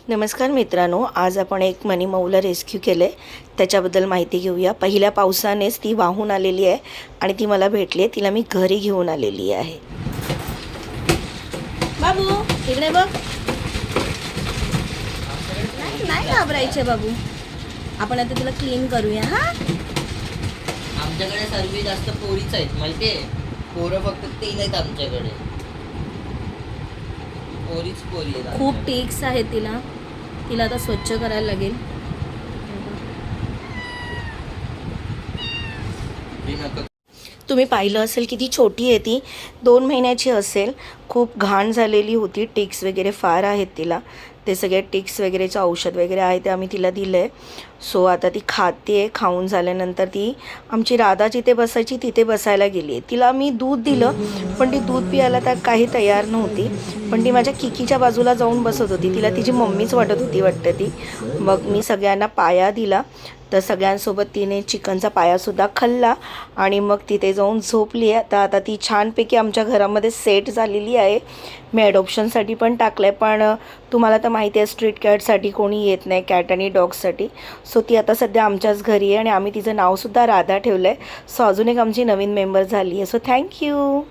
नमस्कार मित्रांनो, आज आपण एक मनी माऊला रेस्क्यू केलं आहे त्याच्याबद्दल माहिती घेऊया. पहिल्या पावसानेच ती वाहून आलेली आहे आणि ती मला भेटली आहे. तिला मी घरी घेऊन आलेली आहे. बाबू इकडे बघ. नाही घाबरायचे बाबू, आपण आता तिला क्लीन करूया. हा, आमच्याकडे सर्व जास्त पोरीच आहेत माहितीये. पोरं फक्त 3 आहेत आमच्याकडे. पोरीच पोरी आहेत. खूप टिक्स आहेत तिला. तिला आता स्वच्छ करायला लागेल. तुम्ही पाहिलं असेल किती छोटी आहे ती. 2 महिन्याची असेल. खूप घाण झालेली होती. टिक्स वगैरे फार आहेत तिला. ते सगळे टिक्स वगैरेचं औषध वगैरे आहे ते आम्ही तिला दिलं आहे. सो आता ती खाते आहे. खाऊन झाल्यानंतर ती आमची राधा जिथे बसायची तिथे बसायला गेली आहे. तिला मी दूध दिलं पण ती दूध प्यायला तर काही तयार नव्हती. पण ती माझ्या किकीच्या बाजूला जाऊन बसत होती. तिला तिची मम्मीच वाटत होती वाटतं ती. मग मी सगळ्यांना पाया दिला. तर सगळ्यांसोबत तिने चिकनचा पायासुद्धा खाल्ला आणि मग तिथे जाऊन झोपली आहे. आता ती छानपैकी आमच्या घरामध्ये सेट झालेली आहे. मी ॲडॉप्शनसाठी पण टाकलं आहे, पण तुम्हाला तर माहिती आहे स्ट्रीट कॅटसाठी कोणी येत नाही, कॅट आणि डॉगसाठी. सो ती आता सध्या आमच्याच घरी आहे आणि आम्ही तिचं नावसुद्धा राधा ठेवलं आहे. सो अजून एक आमची नवीन मेंबर झाली आहे. So thank you.